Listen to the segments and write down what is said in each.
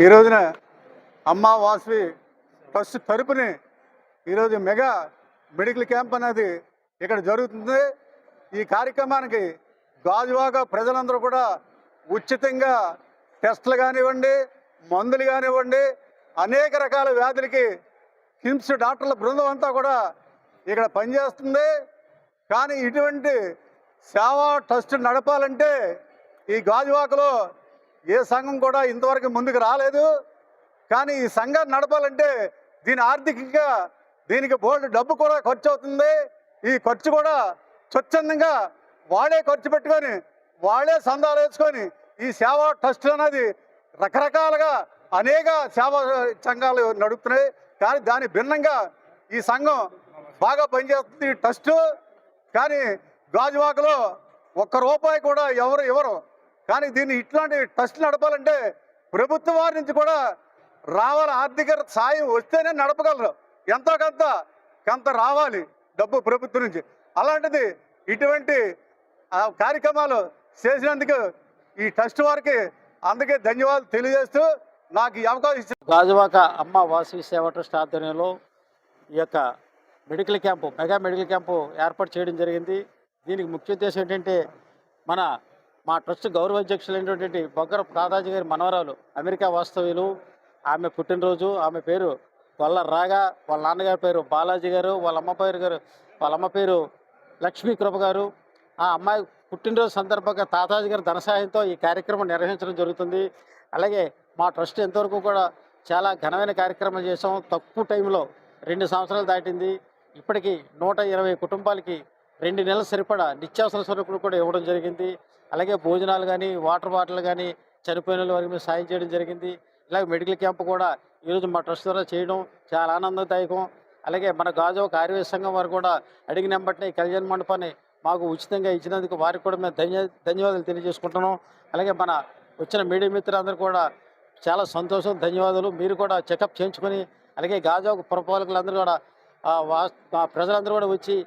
ఈ రోజున అమ్మా వాసవి ట్రస్ట్ తరపుని ఈరోజు మెగా మెడికల్ క్యాంప్ అనేది ఇక్కడ జరుగుతుంది. ఈ కార్యక్రమానికి గాజువాక ప్రజలందరూ కూడా ఉచితంగా టెస్టులు కానివ్వండి, మందులు కానివ్వండి, అనేక రకాల వ్యాధులకి కిమ్స్ డాక్టర్ల బృందం అంతా కూడా ఇక్కడ పనిచేస్తుంది. కానీ ఇటువంటి సేవా ట్రస్ట్ నడపాలంటే ఈ గాజువాకలో ఏ సంఘం కూడా ఇంతవరకు ముందుకు రాలేదు. కానీ ఈ సంఘాన్ని నడపాలంటే ఆర్థికంగా దీనికి బోల్డ్ డబ్బు కూడా ఖర్చు అవుతుంది. ఈ ఖర్చు కూడా స్వచ్ఛందంగా వాళ్ళే ఖర్చు పెట్టుకొని వాళ్ళే సందాలు వేసుకొని ఈ సేవా ట్రస్ట్ అనేది రకరకాలుగా అనేక సేవా సంఘాలు నడుపుతున్నాయి. కానీ దాని భిన్నంగా ఈ సంఘం బాగా పనిచేస్తుంది ఈ ట్రస్టు. కానీ గాజువాకలో ఒక్క రూపాయి కూడా ఎవరు ఇవ్వరు. కానీ దీన్ని ఇట్లాంటి ట్రస్ట్ నడపాలంటే ప్రభుత్వం వారి నుంచి కూడా రావాలి, ఆర్థిక సాయం వస్తేనే నడపగలరు. ఎంతో కొంత రావాలి డబ్బు ప్రభుత్వం నుంచి. అలాంటిది ఇటువంటి కార్యక్రమాలు చేసినందుకు ఈ ట్రస్ట్ వారికి అందుకే ధన్యవాదాలు తెలియజేస్తూ నాకు ఈ అవకాశం ఇచ్చారు. గాజువాక అమ్మ వాసవి సేవా ట్రస్ట్ ఆధ్వర్యంలో ఈ యొక్క medical camp, mega medical camp ఏర్పాటు చేయడం జరిగింది. దీనికి ముఖ్య ఉద్దేశం ఏంటంటే మా ట్రస్ట్ గౌరవ అధ్యక్షులైనటువంటి బొగ్గర దాదాజీ గారి మనవరాలు అమెరికా వాస్తవ్యులు. ఆమె పుట్టినరోజు, ఆమె పేరు గొల్ల రాగా, వాళ్ళ నాన్నగారి పేరు బాలాజీ గారు, వాళ్ళ అమ్మ పేరు లక్ష్మీ కృప గారు. ఆ అమ్మాయి పుట్టినరోజు సందర్భంగా తాతాజీ గారి ధన సహాయంతో ఈ కార్యక్రమం నిర్వహించడం జరుగుతుంది. అలాగే మా ట్రస్ట్ ఎంతవరకు కూడా చాలా ఘనమైన కార్యక్రమాలు చేసాం. తక్కువ టైంలో 2 సంవత్సరాలు దాటింది. ఇప్పటికీ 120 కుటుంబాలకి 2 నెలల సరిపడా నిత్యావసర సరుకులు కూడా ఇవ్వడం జరిగింది. అలాగే భోజనాలు కానీ, వాటర్ బాటిల్ కానీ చనిపోయిన వారికి మేము సాయం చేయడం జరిగింది. ఇలాగే మెడికల్ క్యాంప్ కూడా ఈరోజు మా ట్రస్ట్ ద్వారా చేయడం చాలా ఆనందదాయకం. అలాగే మన గాజువాక ఆర్యవేశ సంఘం వారు కూడా అడిగిన వెంబటనే ఈ కళ్యాణ మండపాన్ని మాకు ఉచితంగా ఇచ్చినందుకు వారికి కూడా మేము ధన్యవాదాలు తెలియజేసుకుంటున్నాం. అలాగే మన వచ్చిన మీడియా మిత్రులందరూ కూడా చాలా సంతోషం, ధన్యవాదాలు. మీరు కూడా చెకప్ చేయించుకొని, అలాగే గాజువాక పురపాలకులందరూ కూడా ప్రజలందరూ కూడా వచ్చి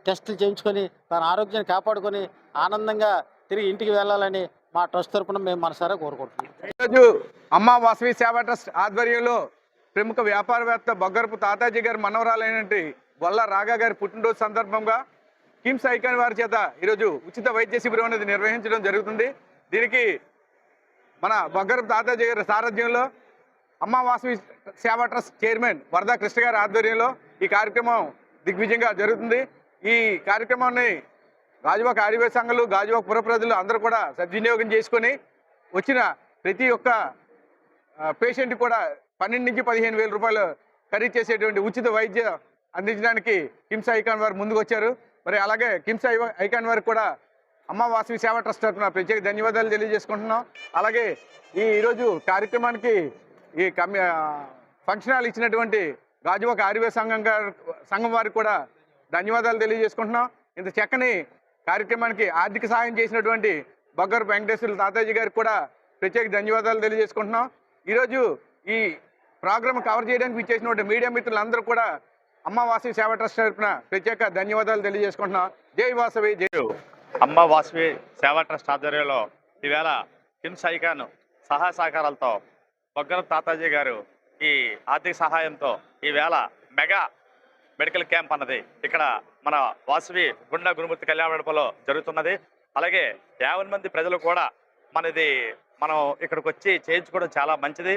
టెస్టులు చేయించుకొని తన ఆరోగ్యాన్ని కాపాడుకొని ఆనందంగా తిరిగి ఇంటికి వెళ్ళాలని మా ట్రస్ట్ తరఫున మేము మనసారా కోరుకుంటున్నాం. ఈరోజు అమ్మ వాసవి సేవా ట్రస్ట్ ఆధ్వర్యంలో ప్రముఖ వ్యాపారవేత్త బొగ్గరపు తాతాజీ గారి మనవరాలైనటువంటి గొల్ల రాగా గారి పుట్టినరోజు సందర్భంగా కిమ్స్ ఐకాన్ వారి చేత ఈరోజు ఉచిత వైద్య శిబిరం అనేది నిర్వహించడం జరుగుతుంది. దీనికి మన బొగ్గరపు తాతాజీ గారి సారథ్యంలో అమ్మ వాసవి సేవా ట్రస్ట్ చైర్మన్ వరదా కృష్ణ గారి ఆధ్వర్యంలో ఈ కార్యక్రమం దిగ్విజయంగా జరుగుతుంది. ఈ కార్యక్రమాన్ని గాజువాక ఆర్యవేశ సంఘాలు, గాజువాక పుర ప్రజలు అందరూ కూడా సద్వినియోగం చేసుకొని వచ్చిన ప్రతి ఒక్క పేషెంట్ కూడా 12 నుంచి 15 వేల రూపాయలు ఖరీదు చేసేటువంటి ఉచిత వైద్యం అందించడానికి కిమ్స్ ఐకాన్ వారు ముందుకు వచ్చారు. మరి అలాగే కిమ్స్ ఐకాన్ వారికి కూడా అమ్మ వాసవి సేవా ట్రస్ట్ తరఫున ప్రత్యేక ధన్యవాదాలు తెలియజేసుకుంటున్నాం. అలాగే ఈరోజు కార్యక్రమానికి ఈ ఫంక్షన్ హాల్ ఇచ్చినటువంటి గాజువాక ఆర్యవేశ సంఘం వారికి కూడా ధన్యవాదాలు తెలియజేసుకుంటున్నాం. ఇంత చక్కని కార్యక్రమానికి ఆర్థిక సహాయం చేసినటువంటి బొగ్గర వెంకటేశ్వర తాతాజీ గారికి కూడా ప్రత్యేక ధన్యవాదాలు తెలియజేసుకుంటున్నాం. ఈరోజు ఈ ప్రోగ్రామ్ కవర్ చేయడానికి ఇచ్చేసినటువంటి మీడియా మిత్రులందరూ కూడా అమ్మ వాసవి సేవా ట్రస్ట్ తరఫున ప్రత్యేక ధన్యవాదాలు తెలియజేసుకుంటున్నాం. జై వాసవి, జై. అమ్మ వాసవి సేవా ట్రస్ట్ ఆధ్వర్యంలో ఈవేళ కిమ్స్ ఐకాన్ సహాయ సహకారాలతో బొగ్గర తాతాజీ గారు ఈ ఆర్థిక సహాయంతో ఈవేళ మెగా మెడికల్ క్యాంప్ అన్నది ఇక్కడ మన వాసవి గుండా గురుమూర్తి కళ్యాణ మండపంలో జరుగుతున్నది. అలాగే 50 మంది ప్రజలు కూడా మనం ఇక్కడికి వచ్చి చేయించుకోవడం చాలా మంచిది.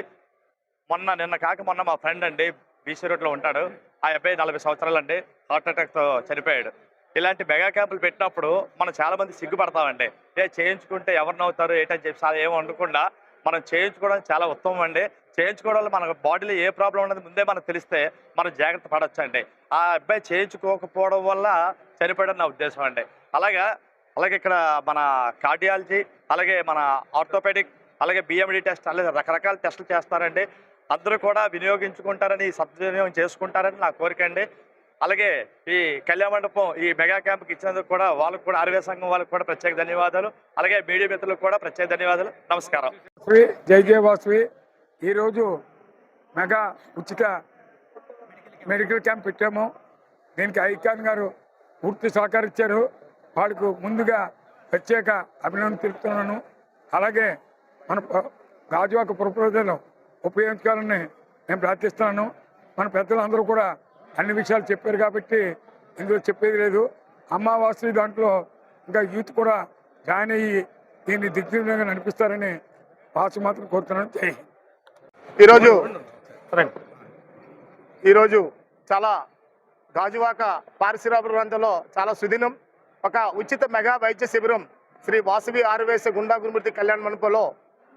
నిన్న కాక మొన్న మా ఫ్రెండ్ అండి బీసీ రోడ్లో ఉంటాడు. ఆ అబ్బాయి 40 సంవత్సరాలండి హార్ట్ అటాక్తో చనిపోయాడు. ఇలాంటి మెగా క్యాంపులు పెట్టినప్పుడు మనం చాలా మంది సిగ్గుపడతామండి. చేయించుకుంటే ఎవరినవుతారు ఏంటని చెప్పి ఏమో అనుకుండా మనం చేయించుకోవడం చాలా ఉత్తమం అండి. చేయించుకోవడం వల్ల మన బాడీలో ఏ ప్రాబ్లం ఉన్నది ముందే మనకు తెలిస్తే మనం జాగ్రత్త పడవచ్చు అండి. ఆ అబ్బాయి చేయించుకోకపోవడం వల్ల చనిపోయాడని నా ఉద్దేశం అండి. అలాగే ఇక్కడ మన కార్డియాలజీ, అలాగే మన ఆర్థోపెడిక్, అలాగే బిఎండి టెస్ట్, అలాగే రకరకాల టెస్టులు చేస్తారండి. అందరూ కూడా వినియోగించుకుంటారని, సద్వినియోగం చేసుకుంటారని నా కోరిక అండి. అలాగే ఈ కళ్యాణ మండపం ఈ మెగా క్యాంప్కి ఇచ్చినందుకు కూడా వాళ్ళకు కూడా ఆర్యవేశ సంఘం వాళ్ళకి కూడా ప్రత్యేక ధన్యవాదాలు. అలాగే మీడియా మిత్రులకు కూడా ప్రత్యేక ధన్యవాదాలు. నమస్కారం. జై జై వాసవి. ఈరోజు మెగా ఉచిత మెడికల్ క్యాంప్ పెట్టాము. దీనికి ఐకాన్ గారు పూర్తి సహకరించారు. వాళ్ళకు ముందుగా ప్రత్యేక అభినందన తెలుపుతున్నాను. అలాగే మన గాజువాక పుర ప్రజలు ఉపయోగించుకోవాలని నేను ప్రార్థిస్తున్నాను. మన పెద్దలందరూ కూడా అన్ని విషయాలు చెప్పారు కాబట్టి ఇందులో చెప్పేది లేదు. అమావాస్య దాంట్లో ఇంకా యూత్ కూడా జాయిన్ అయ్యి దీన్ని దిగ్విజయంగా నడిపిస్తారని వాసు మాత్రం కోరుతున్నాను. జై హింద్. ఈరోజు చాలా గాజువాక పారిశ్రామిక ప్రాంతంలో చాలా సుదినం ఒక ఉచిత మెగా వైద్య శిబిరం శ్రీ వాసవి ఆర్యవేశ గుండా గురుమూర్తి కళ్యాణ మండపంలో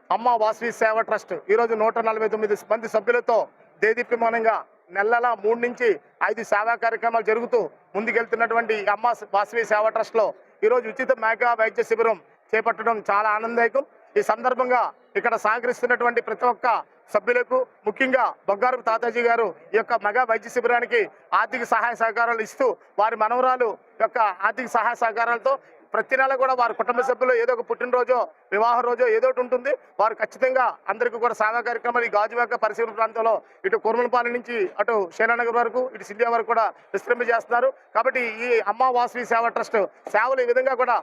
అమ్మ వాసవి సేవ ట్రస్ట్ ఈరోజు 149 మంది సభ్యులతో దేదీప్యమానంగా నెలల 3 నుంచి 5 సేవా కార్యక్రమాలు జరుగుతూ ముందుకెళ్తున్నటువంటి అమ్మ వాసవి సేవ ట్రస్ట్లో ఈరోజు ఉచిత మెగా వైద్య శిబిరం చేపట్టడం చాలా ఆనందదాయకం. ఈ సందర్భంగా ఇక్కడ సహకరిస్తున్నటువంటి ప్రతి ఒక్క సభ్యులకు, ముఖ్యంగా బొగ్గారపు తాతాజీ గారు ఈ యొక్క మెగా వైద్య శిబిరానికి ఆర్థిక సహాయ సహకారాలు ఇస్తూ వారి మనవరాలు యొక్క ఆర్థిక సహాయ సహకారాలతో ప్రతి నెల కూడా వారి కుటుంబ సభ్యులు ఏదో ఒక పుట్టినరోజో వివాహ రోజో ఏదో ఒకటి ఉంటుంది. వారు ఖచ్చితంగా అందరికీ కూడా సేవా కార్యక్రమాలు ఈ గాజువాక పరిశీలన ప్రాంతంలో ఇటు కుర్మలపాలెం నుంచి అటు శేనానగర్ వరకు ఇటు సింధియా వరకు కూడా విస్తరింపజేస్తున్నారు. కాబట్టి ఈ అమ్మ వాసవి సేవ ట్రస్ట్ సేవలు ఈ విధంగా కూడా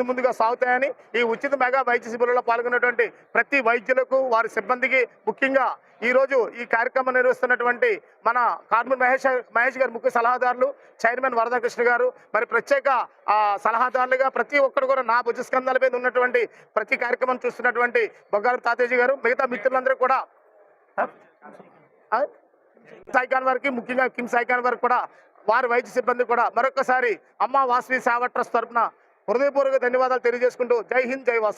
ముందుగా సాగుతాయని ఈ ఉచిత మెగా వైద్య శిబిరంలో పాల్గొన్నటువంటి ప్రతి వైద్యులకు వారి సిబ్బందికి, ముఖ్యంగా ఈ రోజు ఈ కార్యక్రమం నిర్వహిస్తున్నటువంటి మన కార్మిక మహేష్ గారు ముఖ్య సలహాదారులు, చైర్మన్ వరదకృష్ణ గారు, మరి ప్రత్యేక సలహాదారులుగా ప్రతి ఒక్కరు కూడా నా భుజస్కంధాల మీద ఉన్నటువంటి ప్రతి కార్యక్రమం చూస్తున్నటువంటి బొగ్గారపు తాతేజీ గారు, మిగతా మిత్రులందరూ కూడా ఐకాన్ వారికి, ముఖ్యంగా కిమ్స్ ఐకాన్ వారికి కూడా వారి వైద్య సిబ్బంది కూడా మరొకసారి అమ్మ వాసవి సేవ ట్రస్ట్ తరఫున హృదయపూర్వక ధన్యవాదాలు తెలియజేసుకుంటూ జై హింద్, జై వాసవి.